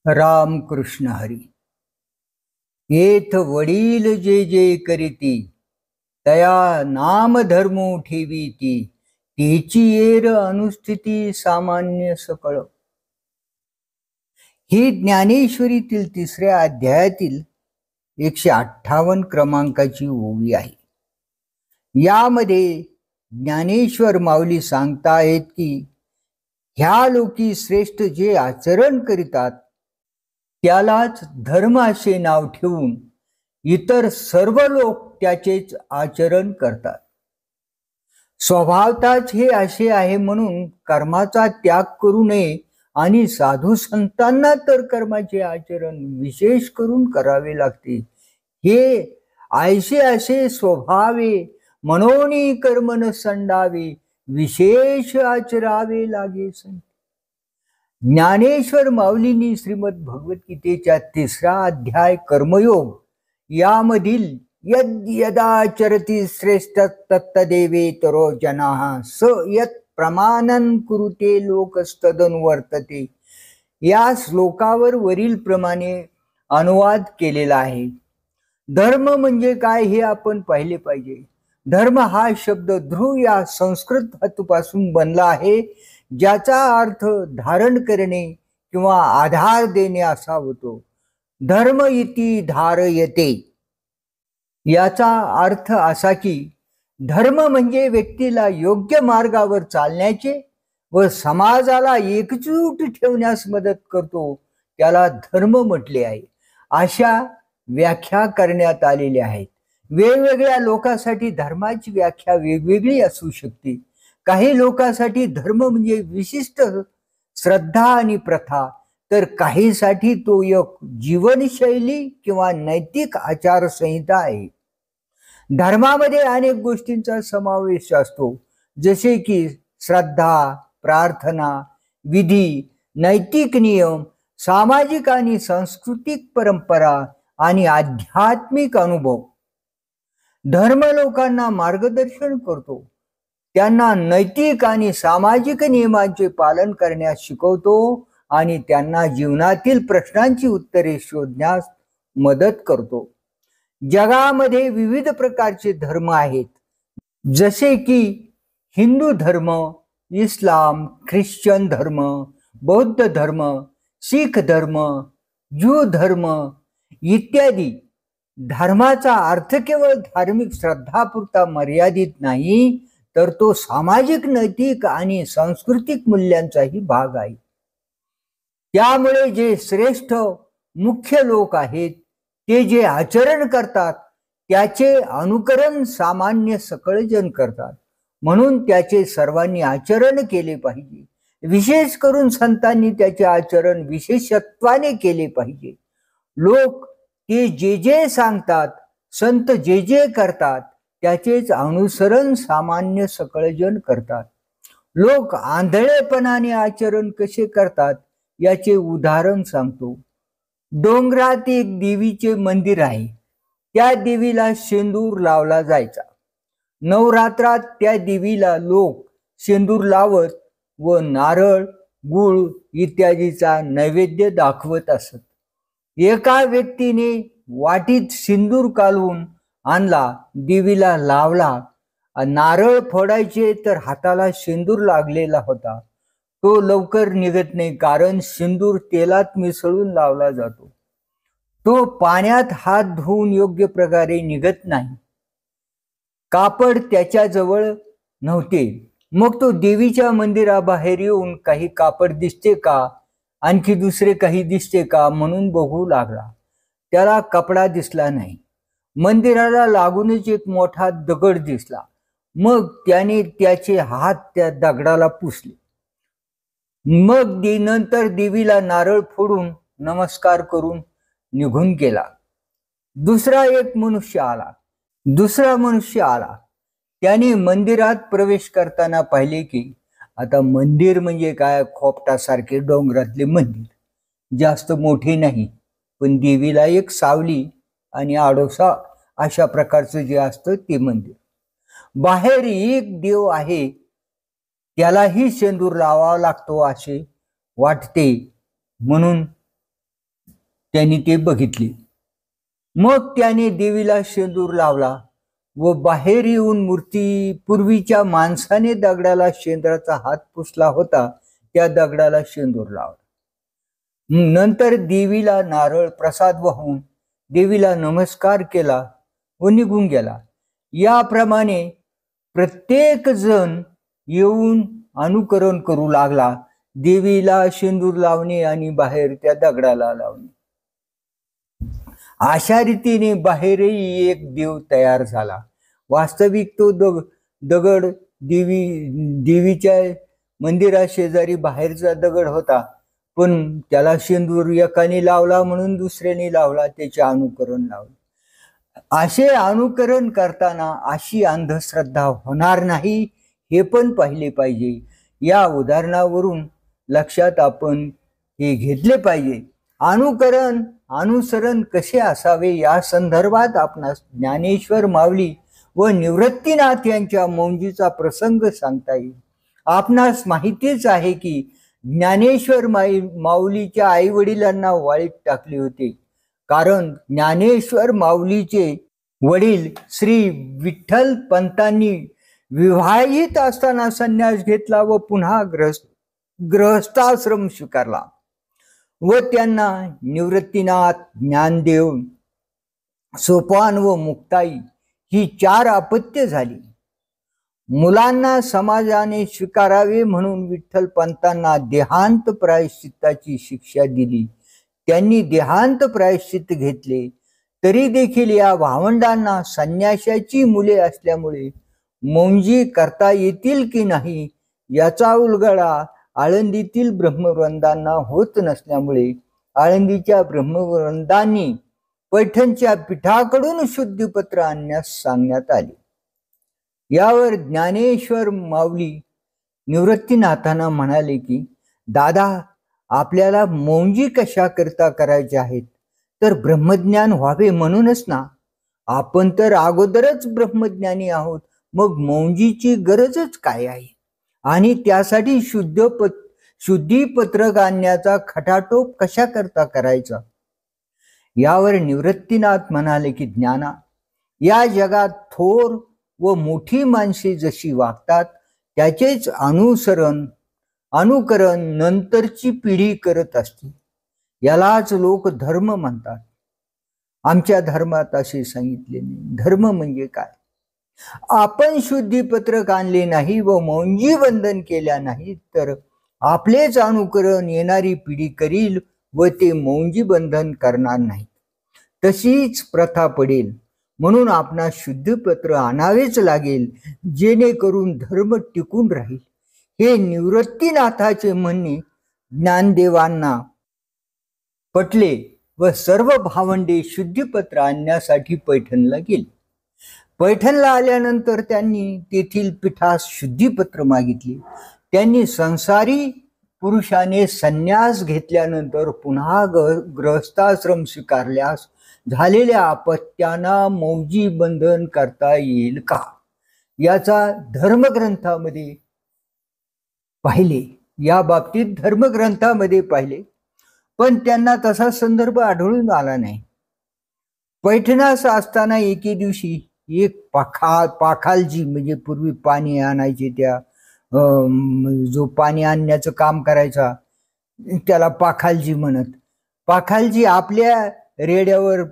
राम कृष्ण हरी। येथ वडील जे जे करीती, तया नाम धर्मो ठेवीती, तेची येर अनुस्थिती सामान्य सकळ। ही ज्ञानेश्वरीतील 3ऱ्या अध्यायातील 158 क्रमांकाची ओवी आहे। यामध्ये ज्ञानेश्वर माऊली सांगतायत की ह्या लोकी श्रेष्ठ जे आचरण करीतात त्यालाच धर्म असे नाव ठेवून इतर सर्व लोक त्याचेच आचरण करतात। स्वभावताच हे असे आहे म्हणून कर्माचा त्याग करू नये आणि साधू संतांना तर कर्माचे आचरण विशेष करून करावे लागते। हे ऐसे असे स्वभावे मनोनी कर्म न संडावे, विशेष आचरावे लागे संत। ज्ञानेश्वर माऊलींनी श्रीमद भगवद्गीतेच्या 3रा अध्याय कर्मयोग यामधील यद यदाचरती श्रेष्ठ तत्तदेवेतरो जनाः स यत् प्रमाणं कुरुते लोकस्तदनुवर्तते या श्लोकावर वरील प्रमाणे अनुवाद केलेला आहे। धर्म म्हणजे काय हे आपण पाहिले पाहिजे। धर्म हा शब्द ध्रुव या संस्कृत धातूपासून बनला आहे, ज्याचा अर्थ धारण करणे किंवा आधार देणे असा होतो। धर्म इति धारयते याचा अर्थ असा की धर्म म्हणजे व्यक्तीला योग्य मार्गावर चालण्याचे व समाजाला एकजूट ठेवण्यास मदत करतो, त्याला धर्म म्हटले आहे। अशा व्याख्या करण्यात आलेल्या आहेत। वेगवेगळ्या लोकांसाठी धर्माची व्याख्या वेगवेगळी असू शकते। काही लोकांसाठी धर्म म्हणजे विशिष्ट श्रद्धा आणि प्रथा, तर काहीसाठी तो एक जीवनशैली किंवा नैतिक आचारसंहिता आहे। धर्मामध्ये अनेक गोष्टींचा समावेश असतो, जसे की श्रद्धा, प्रार्थना, विधी, नैतिक नियम, सामाजिक आणि सांस्कृतिक परंपरा आणि आध्यात्मिक अनुभव। धर्म लोकांना मार्गदर्शन करतो, त्यांना नैतिक आणि सामाजिक नियमांचे पालन करण्यास शिकवतो आणि त्यांना जीवनातील प्रश्नांची उत्तरे शोधण्यास मदत करतो। जगामध्ये विविध प्रकारचे धर्म आहेत, जसे की हिंदू धर्म, इस्लाम, ख्रिश्चन धर्म, बौद्ध धर्म, शीख धर्म, ज्यू धर्म इत्यादी। धर्माचा अर्थ केवळ धार्मिक श्रद्धापुरता मर्यादित नाही, तर तो सामाजिक, नैतिक आणि सांस्कृतिक मूल्यांचाही भाग आहे। त्यामुळे जे श्रेष्ठ मुख्य लोक आहेत ते जे आचरण करतात त्याचे अनुकरण सामान्य सकळजन करतात, म्हणून त्याचे सर्वांनी आचरण केले पाहिजे। विशेष करून संतांनी त्याचे आचरण विशेषत्वाने केले पाहिजे। लोक ते जे जे सांगतात, संत जे जे करतात त्याचेच अनुसरण सामान्य सकळजन करतात। लोक आंधळेपणाने आचरण कसे करतात याचे उदाहरण सांगतो। डोंगरात एक देवीचे मंदिर आहे। त्या देवीला शेंदूर लावला जायचा। नवरात्रात त्या देवीला लोक शेंदूर लावत व नारळ, गुळ इत्यादीचा नैवेद्य दाखवत असत। एका व्यक्तीने वाटीत सिंदूर कालवून आणला, देवीला लावला। नारळ फोडायचे तर हाताला शेंदूर लागलेला होता। तो लवकर निघत नाही, कारण सिंदूर तेलात मिसळून लावला जातो। तो पाण्यात हात धुवून योग्य प्रकारे निघत नाही। कापड त्याच्याजवळ नव्हते। मग तो देवीच्या मंदिराबाहेर येऊन काही कापड दिसते का, आणखी दुसरे काही दिसते का म्हणून बघू लागला। त्याला कपडा दिसला नाही। मंदिराला लागूनच एक मोठा दगड दिसला। मग त्याने त्याचे हात त्या दगडाला पुसले। मग नंतर देवीला नारळ फोडून नमस्कार करून निघून गेला। दुसरा मनुष्य आला। त्याने मंदिरात प्रवेश करताना पाहिले की आता मंदिर म्हणजे काय, खोपटासारखे डोंगरातले मंदिर, जास्त मोठे नाही, पण देवीला एक सावली आणि आडोसा अशा प्रकारचं जे असतं ते मंदिर। बाहेर एक देव आहे, त्यालाही शेंदूर लावावा लागतो असे वाटते, म्हणून त्यांनी ते बघितले. मग त्याने देवीला शेंदूर लावला व बाहेर येऊन मूर्ती पूर्वीच्या माणसाने दगडाला शेंदराचा हात पुसला होता त्या दगडाला शेंदूर लावला. नंतर देवीला नारळ प्रसाद वाहून देवीला नमस्कार केला व निघून गेला. याप्रमाणे प्रत्येक जण येऊन अनुकरण करू लागला. देवीला शेंदूर लावणे आणि बाहेर त्या दगडाला लावणे. अशा रीतीने बाहेरही एक देव तयार झाला. वास्तविक तो दगड देवीच्या मंदिरा शेजारी बाहेरचा दगड होता, पण त्याला शेंदूर एकाने लावला म्हणून दुसऱ्याने लावला, त्याचे अनुकरण लावले. असे अनुकरण करताना अशी अंधश्रद्धा होणार नाही हे पण पाहिले पाहिजे. या उदाहरणावरून लक्षात आपण हे घेतले पाहिजे. अनुसरण कसे असावे या संदर्भात आपणास ज्ञानेश्वर माऊली व निवृत्तीनाथ यांच्या मौंजीचा प्रसंग सांगता येईल. आपणास माहितीच आहे की ज्ञानेश्वर माऊलीच्या आई वडिलांना वाळीत टाकले होते, कारण ज्ञानेश्वर माऊलीचे वडील श्री विठ्ठल पंतांनी विवाहित असताना संन्यास घेतला व पुन्हा गृहस्थाश्रम स्वीकारला व त्यांना निवृत्तीनाथ, ज्ञानदेव, सोपान व मुक्ताई ही 4 अपत्य झाली. मुलांना समाजाने स्वीकारावे म्हणून विठ्ठल पंतांना देहांत प्रायश्चित्ताची शिक्षा दिली. त्यांनी देहांत प्रायश्चित्त घेतले. तरी देखील या भावंडांना संन्याशाची मुले असल्यामुळे मौंजी करता येतील की नाही याचा उलगडा आळंदीतील ब्रह्मवृंदांना होत नसल्यामुळे आळंदीच्या ब्रह्मवृंदांनी पैठणच्या पीठाकडून शुद्धीपत्र आणण्यास सांगण्यात आले. यावर ज्ञानेश्वर माऊली निवृत्तीनाथांना म्हणाले की दादा, आपल्याला मौंजी कशा करता करायचे आहेत, तर ब्रह्मज्ञान व्हावे म्हणूनच ना. आपण तर अगोदरच ब्रह्मज्ञानी आहोत, मग मौंजीची गरजच काय आहे? आणि त्यासाठी शुद्धीपत्रक आणण्याचा खटाटोप कशा करता करायचा? यावर निवृत्तीनाथ म्हणाले की ज्ञाना, या जगात थोर व मोठी माणसे जशी वागतात त्याचेच अनुकरण नंतरची पिढी करत असते. यालाच लोक धर्म म्हणतात. आमच्या धर्मात असे सांगितले नाही. धर्म म्हणजे काय? आपण शुद्धीपत्रक आणले नाही व मौंजी बंधन केल्या नाही तर आपलेच अनुकरण येणारी पिढी करील व ते मौंजी बंधन करणार नाही. तशीच प्रथा पडेल. म्हणून आपणास शुद्धीपत्र आणावेच लागेल, जेणेकरून धर्म टिकून राहील. हे निवृत्तीनाथाचे म्हणणे ज्ञानदेवांना पटले व सर्व भावंडे शुद्धीपत्र आणण्यासाठी पैठणला गेले. पैठणला आल्यानंतर त्यांनी तेथील पीठास शुद्धीपत्र मागितले. त्यांनी संसारी पुरुषाने संन्यास घेतल्यानंतर पुन्हा गृहस्थाश्रम स्वीकारल्यास झालेल्या अपत्यांना मौंजी बंधन करता येईल का, याचा धर्मग्रंथामध्ये पाहिले. या बाबतीत धर्मग्रंथामध्ये पाहिले, पण त्यांना तसा संदर्भ आढळून आला नाही. पैठणास असताना एके दिवशी एक पाखालजी म्हणजे पूर्वी पाणी आणायचे, त्या जो पाणी आणण्याचं काम करायचा त्याला पाखालजी म्हणत. पाखालजी आपल्या रेड्यावर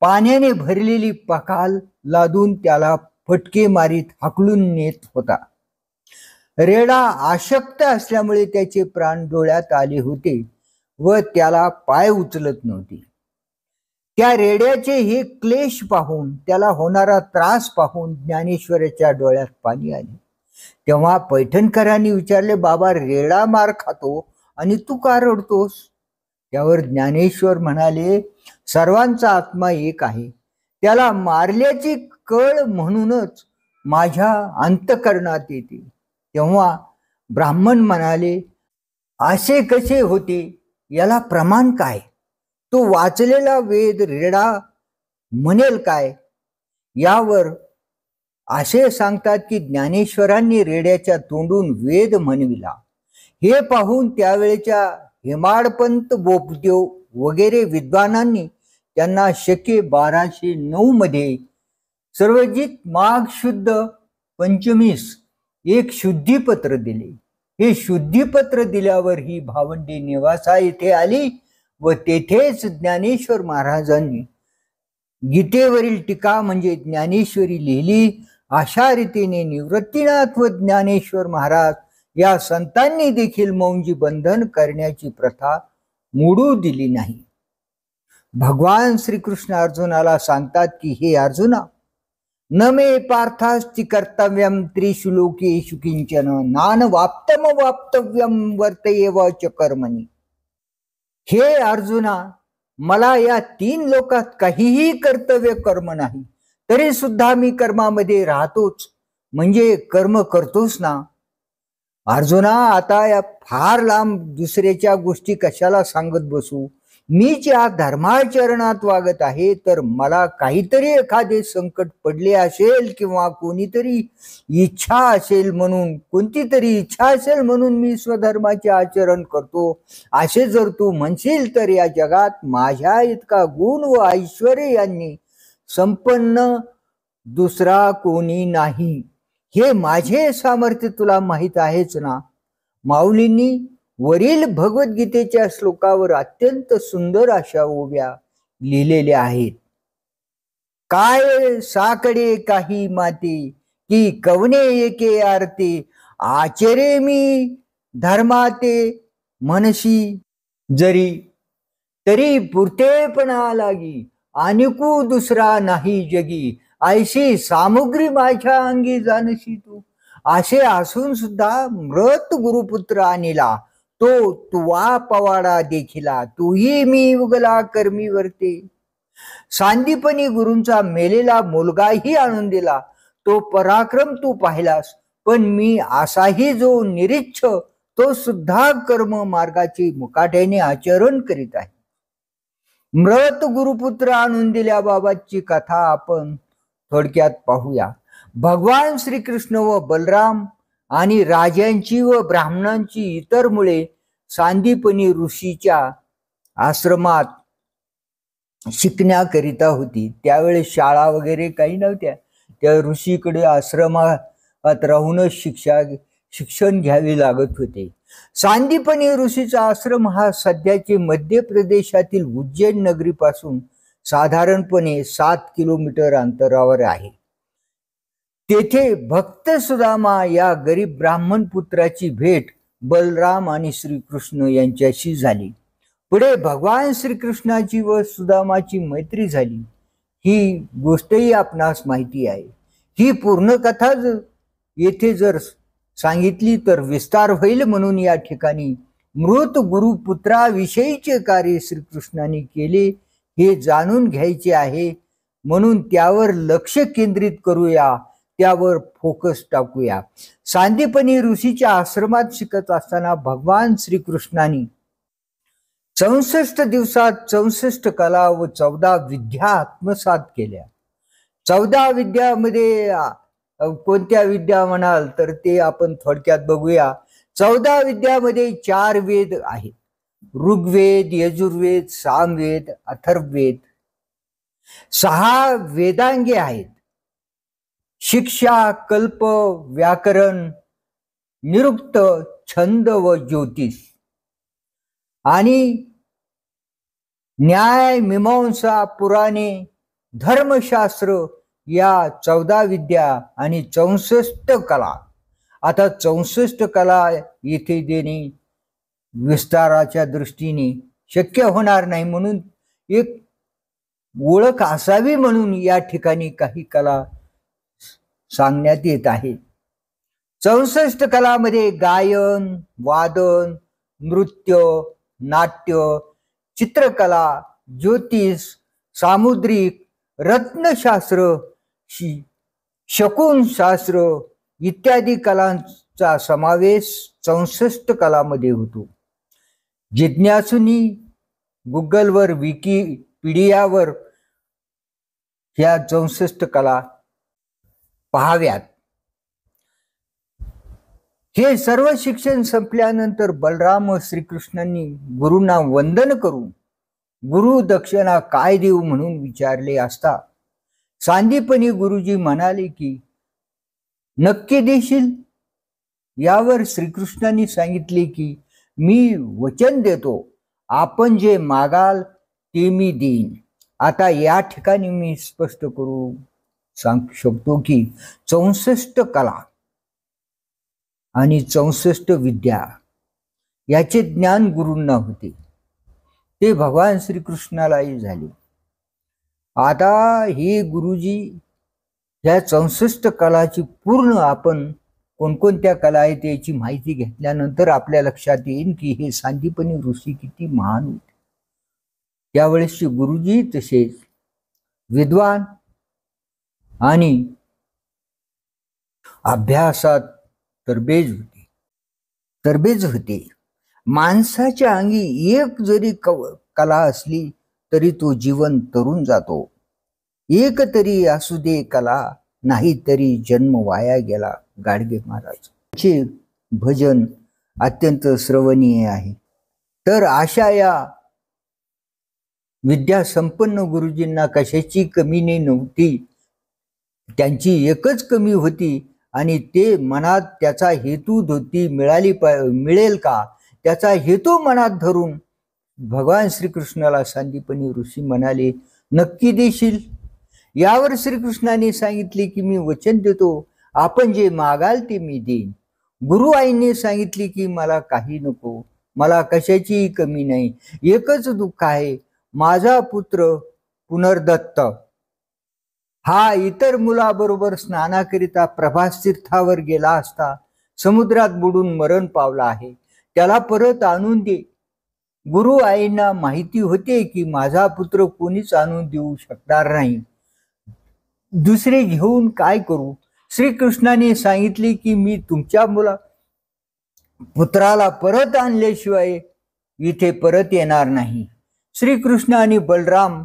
पाण्याने भरलेली पाखाल लादून त्याला फटके मारीत हाकलून नेत होता. रेडा अशक्त असल्यामुळे त्याचे प्राण डोळ्यात आले होते व त्याला पाय उचलत नव्हते. त्या रेड्याचे हे क्लेश पाहून, त्याला होणारा त्रास पाहून ज्ञानेश्वराच्या डोळ्यात पाणी आले. तेव्हा पैठणकरांनी विचारले, बाबा, रेडा मार खातो आणि तू का रडतोस? त्यावर ज्ञानेश्वर म्हणाले, सर्वांचा आत्मा एक आहे. त्याला मारल्याची कळ म्हणूनच माझ्या अंतःकरणात येते. तेव्हा ब्राह्मण म्हणाले, असे कसे होते? याला प्रमाण काय? तो वाचलेला वेद रेडा म्हणेल काय? यावर असे सांगतात की ज्ञानेश्वरांनी रेड्याच्या तोंडून वेद म्हणविला. हे पाहून त्यावेळेच्या हेमाडपंत बोपदेव वगैरे विद्वानांनी त्यांना शके 1209 मध्ये सर्वजित माघ शुद्ध पंचमीस एक शुद्धीपत्र दिले. हे शुद्धीपत्र दिल्यावर ही भावंडी नेवासा येथे आली व तेथेच ज्ञानेश्वर महाराजांनी गीतेवरील टीका म्हणजे ज्ञानेश्वरी लिहिली. अशा रीतीने निवृत्तीनाथ व ज्ञानेश्वर महाराज या संतांनी देखील मौंजी बंधन करण्याची प्रथा मोडू दिली नाही. भगवान श्रीकृष्ण अर्जुनाला सांगतात की हे अर्जुना, न मे पार्थास्ति कर्तव्यम त्रिषु लोकेषु किंचन नान वाप्तम वाप्तव्यम वर्तयेव च कर्मणी. हे अर्जुना, मला या 3 लोकात काहीही कर्तव्य कर्म नाही, तरी सुद्धा मी कर्मामध्ये राहतोच, म्हणजे कर्म करतोच ना. अर्जुना, आता या फार लांब दुसऱ्याच्या गोष्टी कशाला सांगत बसू. मी ज्या धर्माचरणात वागत आहे, तर मला काहीतरी एखादे संकट पडले असेल किंवा कोणतीतरी इच्छा असेल म्हणून मी स्वधर्माचे आचरण करतो, असे जर तू म्हणशील तर या जगात माझ्या इतका गुण व ऐश्वर्य यांनी संपन्न दुसरा कोणी नाही. हे माझे सामर्थ्य तुला माहीत आहेच ना. माऊलींनी वरील भगवद्गीतेच्या श्लोकावर अत्यंत सुंदर अशा ओव्या लिहिलेल्या आहेत. काय साकडे काही माते की कवने एके आरते आचरे मी धर्माते मनशी जरी तरी पुरतेपणा लागी आणिकू दुसरा नाही जगी ऐशी सामुग्री माझ्या अंगी जाणशी तू. असे असून सुद्धा मृत गुरुपुत्र आणिला तो तुवा पवाडा देखिला तूही मी उगला कर्मी वरते. सांदीपणी गुरूंचा मेलेला मुलगाही आणून दिला, तो पराक्रम तू पाहिलास, पण मी असाही जो निरीच्छ तो सुद्धा कर्म मार्गाची मुकाट्याने आचरण करीत आहे. मृत गुरुपुत्र आणून दिल्या बाबाची कथा आपण थोडक्यात पाहूया. भगवान श्रीकृष्ण व बलराम आणि राजांची व ब्राह्मणांची इतर मुळे सांदीपनी ऋषीच्या आश्रमात शिकण्याकरिता होती. त्यावेळेस शाळा वगैरे काही नव्हत्या. त्या ऋषीकडे आश्रमात राहूनच शिक्षण घ्यावे लागत होते. सांदीपनी ऋषीचा आश्रम हा सध्याचे मध्य प्रदेशातील उज्जैन नगरीपासून साधारणपणे 7 किलोमीटर अंतरावर आहे. तेथे भक्त सुदामा या गरीब ब्राह्मण पुत्राची भेट बलराम आणि श्रीकृष्ण यांच्याशी झाली. पुढे भगवान श्रीकृष्णाची व सुदामाची मैत्री झाली. ही गोष्टही आपणास माहिती आहे. ही पूर्ण कथा येथे जर सांगितली तर विस्तार होईल, म्हणून या ठिकाणी मृत गुरुपुत्राविषयीचे कार्य श्रीकृष्णाने केले हे जाणून घ्यायचे आहे, म्हणून त्यावर लक्ष केंद्रित करूया, त्यावर फोकस टाकूया. सांदीपनी ऋषीच्या आश्रमात शिकत असताना भगवान श्रीकृष्णाने 64 दिवसात 64 कला व 14 विद्या आत्मसात केल्या. 14 विद्यामध्ये कोणत्या विद्या म्हणाल तर ते आपण थोडक्यात बघूया. 14 विद्यामध्ये 4 वेद आहेत: ऋग्वेद, यजुर्वेद, सामवेद, अथर्ववेद. 6 वेदांगे आहेत: शिक्षा, कल्प, व्याकरण, निरुक्त, छंद व ज्योतिष. आणि न्याय, मीमांसा, पुराणे, धर्मशास्त्र या 14 विद्या आणि 64 कला. आता 64 कला येथे देणे विस्ताराच्या दृष्टीने शक्य होणार नाही, म्हणून एक ओळख असावी म्हणून या ठिकाणी काही कला सांगण्यात येत आहे. 64 कलामध्ये गायन, वादन, नृत्य, नाट्य, चित्रकला, ज्योतिष, सामुद्रिक, रत्नशास्त्र, शकुनशास्त्र इत्यादी कलांचा समावेश 64 कलामध्ये होतो. जिज्ञासूंनी गुगलवर, विकिपीडियावर ह्या 64 कला पाहाव्यात. हे सर्व शिक्षण संपल्यानंतर बलराम व श्रीकृष्णांनी गुरूंना वंदन करून गुरु दक्षिणा काय देऊ म्हणून विचारले असता सांदीपनी गुरुजी म्हणाले की नक्की देशील. यावर श्रीकृष्णांनी सांगितले की मी वचन देतो, आपण जे मागाल ते मी देईन. आता या ठिकाणी मी स्पष्ट करू सांगू शकतो की 64 कला आणि 64 विद्या याचे ज्ञान गुरूंना होते. ते भगवान श्रीकृष्णालाही झाले. आता हे गुरुजी या 64 कलाची पूर्ण आपण कोणकोणत्या कला आहेत याची माहिती घेतल्यानंतर आपल्या लक्षात येईल की हे सांदीपनी ऋषी किती महान होते. त्यावेळेसचे गुरुजी तसेच विद्वान आणि अभ्यासात तरबेज होते. माणसाच्या अंगी एक जरी कला असली तरी तो जीवन तरुण जातो. एक तरी असू दे कला, नाही तरी जन्म वाया गेला. गाडगे महाराजचे भजन अत्यंत श्रवणीय आहे. तर अशा या विद्या संपन्न गुरुजींना कशाची कमी नव्हती. त्यांची एकच कमी होती आणि ते मनात त्याचा हेतू धोती मिळेल का त्याचा हेतू मनात धरून भगवान श्रीकृष्णाला सांदीपनी ऋषी म्हणाले, नक्की देशील. यावर श्रीकृष्णाने सांगितले की मी वचन देतो, आपण जे मागाल ते मी देईन. गुरु आईने सांगितले की मला काही नको, मला कशाची कमी नाही. एकच दुःख आहे, माझा पुत्र पुनर्दत्त हा इतर मुलाबरोबर स्नानाकरिता प्रभास तीर्थावर गेला असता समुद्रात बुडून मरण पावला आहे. त्याला परत आणून दे. गुरु आईंना माहिती होते की माझा पुत्र कोणीच आणून देऊ शकणार नाही. दुसरे घेऊन काय करू. श्रीकृष्णाने सांगितले की मी तुमच्या पुत्राला परत आणल्याशिवाय इथे परत येणार नाही. श्रीकृष्ण आणि बलराम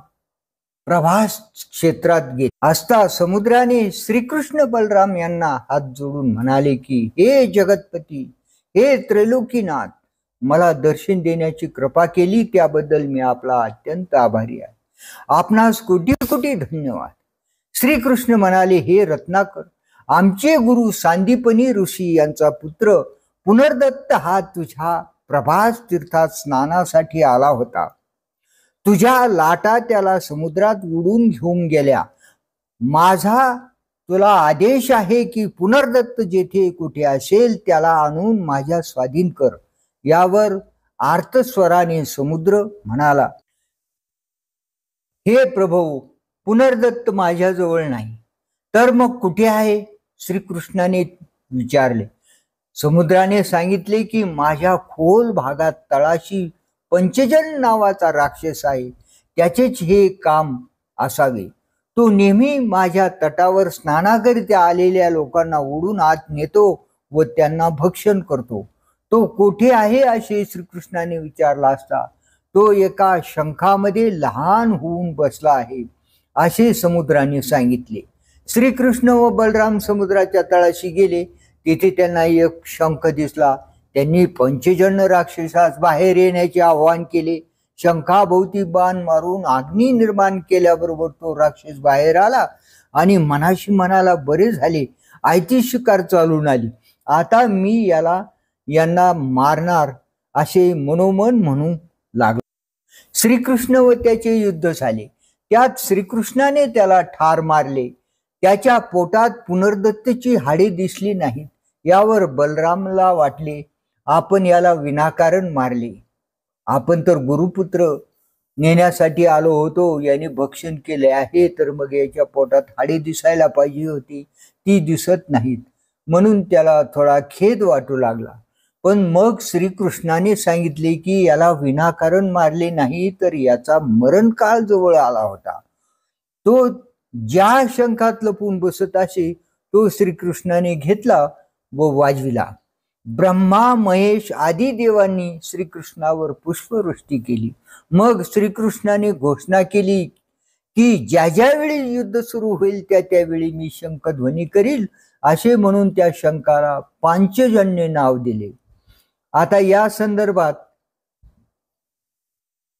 प्रभास क्षेत्रात गेले असता समुद्राने श्रीकृष्ण बलराम यांना हात जोडून म्हणाले की हे जगतपती, हे त्रैलोकीनाथ, मला दर्शन देण्याची कृपा केली त्याबद्दल मी आपला अत्यंत आभारी आहे. आपणास कोटी कोटी धन्यवाद. श्रीकृष्ण म्हणाले, हे रत्नाकर, आमचे गुरु सांदीपनी ऋषी यांचा पुत्र पुनर्दत्त हा तुझ्या प्रभास तीर्थात स्नानासाठी आला होता. तुझ्या लाटा त्याला समुद्रात उडून घेऊन गेल्या. माझा तुला आदेश आहे की पुनर्दत्त जेथे कुठे असेल त्याला आणून माझ्या स्वाधीन कर. यावर आर्तस्वराने समुद्र म्हणाला, हे प्रभू, पुनर्दत्त माझ्याजवळ नाही. तर मग कुठे आहे. श्रीकृष्णाने विचारले. समुद्राने सांगितले की माझ्या खोल भागात तळाशी पंचजन नावाचा राक्षस आहे, त्याचेच हे काम असावे. तो नेहमी माझ्या तटावर स्नानाकरिता आलेल्या लोकांना ओढून आत नेतो व त्यांना भक्षण करतो. तो कोठे आहे असे श्रीकृष्णाने विचारला असता तो एका शंखामध्ये लहान होऊन बसला आहे असे समुद्राने सांगितले. श्रीकृष्ण व बलराम समुद्राच्या तळाशी गेले. तिथे त्यांना एक शंख दिसला. त्यांनी पंचजन राक्षसास बाहेर येण्याचे आवाहन केले. शंखाभोवती बाण मारून अग्नी निर्माण केल्याबरोबर तो राक्षस बाहेर आला आणि मनाशी म्हणाला, बरे झाले, आयती शिकार चालून आली. आता मी यांना मारणार असे मनोमन म्हणू लागला. श्रीकृष्ण व त्याचे युद्ध झाले. त्यात श्रीकृष्णाने त्याला ठार मारले. त्याच्या पोटात पुनर्दत्तची हाडे दिसली नाहीत. यावर बलरामला वाटले, आपण याला विनाकारण मारले. आपण तर गुरुपुत्र नेण्यासाठी आलो होतो, याने भक्षण केले आहे, तर मग याच्या पोटात हाडे दिसायला पाहिजे होती, ती दिसत नाहीत. म्हणून त्याला थोडा खेद वाटू लागला. पण मग श्रीकृष्णाने सांगितले की याला विनाकारण मारले नाही, तर याचा मरणकाळ जवळ आला होता. तो ज्या शंखात लपून बसत असे तो श्रीकृष्णाने घेतला व वाजविला. ब्रह्मा, महेश आदी देवांनी श्रीकृष्णावर पुष्पवृष्टी केली. मग श्रीकृष्णाने घोषणा केली की ज्या ज्यावेळी युद्ध सुरू होईल त्या त्यावेळी मी शंखध्वनी करील, असे म्हणून त्या शंखाला पांचजन्य नाव दिले. आता या संदर्भात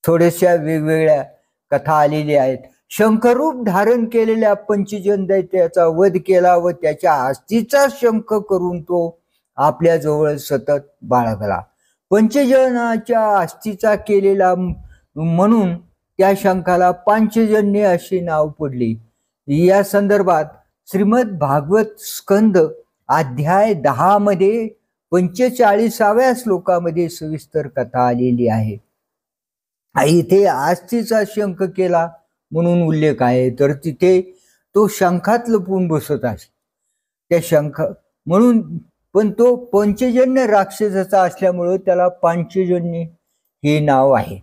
थोड्याशा वेगवेगळ्या कथा आलेल्या आहेत. शंखरूप धारण केलेल्या पंचजन दैत्याचा वध केला व त्याच्या अस्थिचा शंख करून तो आपल्या जवळ सतत बाळगला. पंचजनाच्या अस्थिचा केलेला म्हणून त्या शंखाला पांचजन्य असे नाव पडले. या संदर्भात श्रीमद भागवत स्कंद अध्याय 10 मध्ये 45व्या श्लोकामध्ये सविस्तर कथा आलेली आहे. इथे अस्थिचा शंख केला म्हणून उल्लेख आहे, तर तिथे तो शंखात लपून बसत आहे त्या शंख म्हणून. पण तो पंचजन्य राक्षसाचा असल्यामुळे त्याला पांचजन्य हे नाव आहे.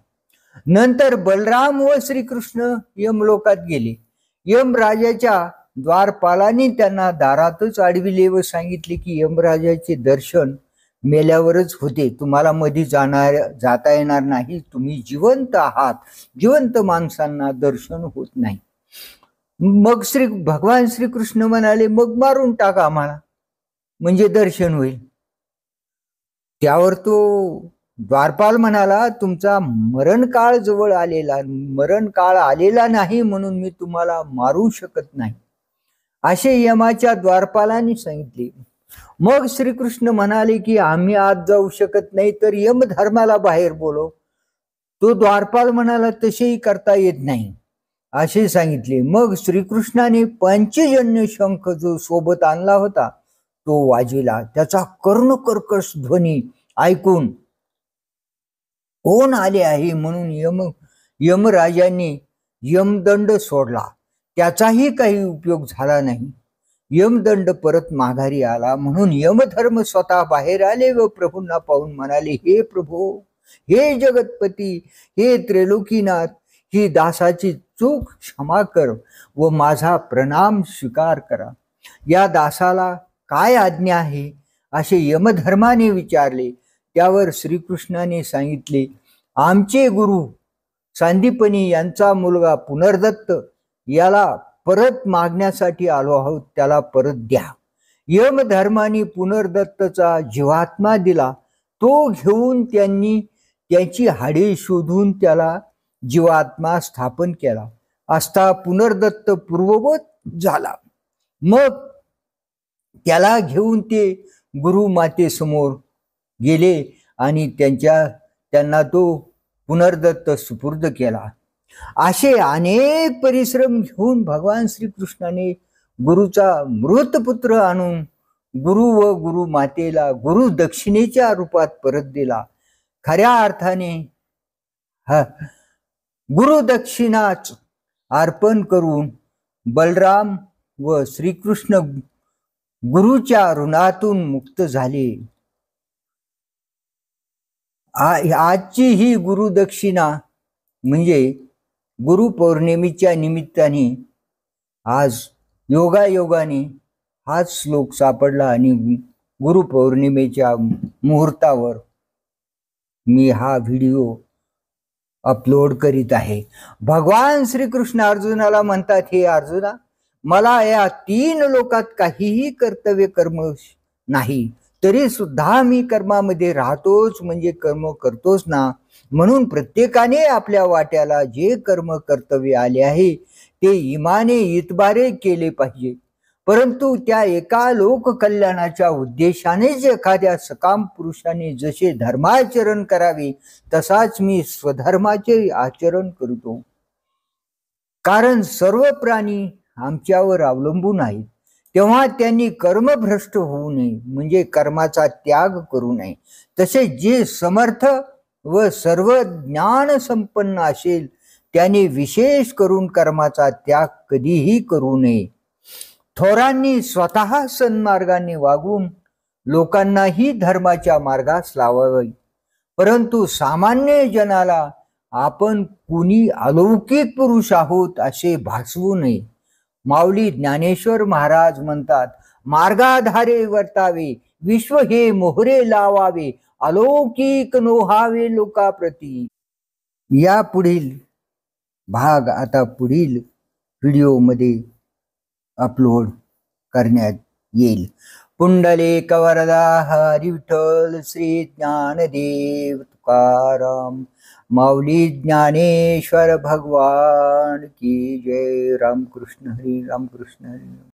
नंतर बलराम व श्रीकृष्ण यमलोकात गेले. यमराजाच्या द्वारपालांनी त्यांना दारातच अडविले व सांगितले की यमराजाचे दर्शन मेल्यावरच होते, तुम्हाला मध्ये जाता येणार नाही, तुम्ही जिवंत आहात, जिवंत माणसांना दर्शन होत नाही. मग भगवान श्रीकृष्ण म्हणाले, मग मारून टाका आम्हाला, म्हणजे दर्शन होईल. त्यावर तो द्वारपाल म्हणाला, तुमचा मरण काळ आलेला नाही म्हणून मी तुम्हाला मारू शकत नाही, असे यमाच्या द्वारपालांनी सांगितले. मग श्रीकृष्ण म्हणाले की आम्ही आत जाऊ शकत नाही, तर यमधर्माला बाहेर बोलव. तो द्वारपाल म्हणाला, तसेही करता येत नाही असे सांगितले. मग श्रीकृष्णाने पंचजन्य शंख जो सोबत आणला होता तो वाजविला. त्याचा कर्णकर्कश ध्वनी ऐकून कोण आले आहे म्हणून यमराजांनी यमदंड सोडला. त्याचाही काही उपयोग झाला नाही. यमदंड परत माघारी आला म्हणून यमधर्म स्वतः बाहेर आले व प्रभूंना पाहून म्हणाले, हे प्रभो, हे जगतपती, हे त्रैलोकीनाथ, ही दासाची चूक क्षमा कर व माझा प्रणाम स्वीकार करा. या दासाला काय आज्ञा आहे असे यमधर्माने विचारले. त्यावर श्रीकृष्णाने सांगितले, आमचे गुरु सांदीपनी यांचा मुलगा पुनर्दत्त याला परत मागण्यासाठी आलो आहोत, त्याला परत द्या. यमधर्माने पुनर्दत्तचा जीवात्मा दिला. तो घेऊन त्यांनी त्याची हाडे शोधून त्याला जीवात्मा स्थापन केला असता पुनर्दत्त पूर्ववत झाला. मग त्याला घेऊन ते गुरुमातेसमोर गेले आणि त्यांना तो पुनर्दत्त सुपूर्द केला. असे अनेक परिश्रम घेऊन भगवान श्रीकृष्णाने गुरुचा मृतपुत्र आणून गुरु व गुरुमातेला गुरु दक्षिणेच्या रूपात परत दिला. खऱ्या अर्थाने गुरुदक्षिणाच अर्पण करून बलराम व श्रीकृष्ण गुरुच्या ऋणातून मुक्त झाले. आजची ही गुरुदक्षिणा म्हणजे गुरुपौर्णिमेच्या निमित्ताने आज योगायोगाने हाच श्लोक सापडला आणि गुरुपौर्णिमेच्या मुहूर्तावर मी हा व्हिडिओ अपलोड करीत आहे. भगवान श्रीकृष्ण अर्जुनाला म्हणतात, हे अर्जुना, मला या 3 लोकात काहीही कर्तव्य कर्म नाही, तरी सुद्धा मी कर्मामध्ये राहतोच, म्हणजे कर्म करतोच ना. म्हणून प्रत्येकाने आपल्या वाट्याला जे कर्म कर्तव्य आले आहे ते इमाने इतबारे केले पाहिजे. परंतु त्या एका लोक कल्याणाच्या उद्देशानेच एखाद्या सकाम पुरुषाने जसे धर्माचरण करावे तसाच मी स्वधर्माचे आचरण करतो. कारण सर्व प्राणी आमच्यावर अवलंबून आहेत, तेव्हा त्यांनी कर्मभ्रष्ट होऊ नये, म्हणजे कर्माचा त्याग करू नये. तसे जे समर्थ व सर्व ज्ञान संपन्न असेल त्याने विशेष करून कर्माचा त्याग कधीही करू नये. थोरांनी स्वतः सन्मार्गाने वागून लोकांनाही धर्माच्या मार्गास लावावे, परंतु सामान्य जनाला आपण कुणी अलौकिक पुरुष आहोत असे भासवू नये. माऊली ज्ञानेश्वर महाराज म्हणतात, मार्गाधारे वर्तावे, विश्व हे मोहरे लावावे, अलौकिक नोहावे लोकाप्रती. या पुढील भाग आता पुढील व्हिडिओमध्ये अपलोड करण्यात येईल. पुंडलिक वरदा हरी विठ्ठल श्री ज्ञानदेव तुकाराम माऊली ज्ञानेश्वर भगवान की जय. रामकृष्ण हरी. रामकृष्ण हरी.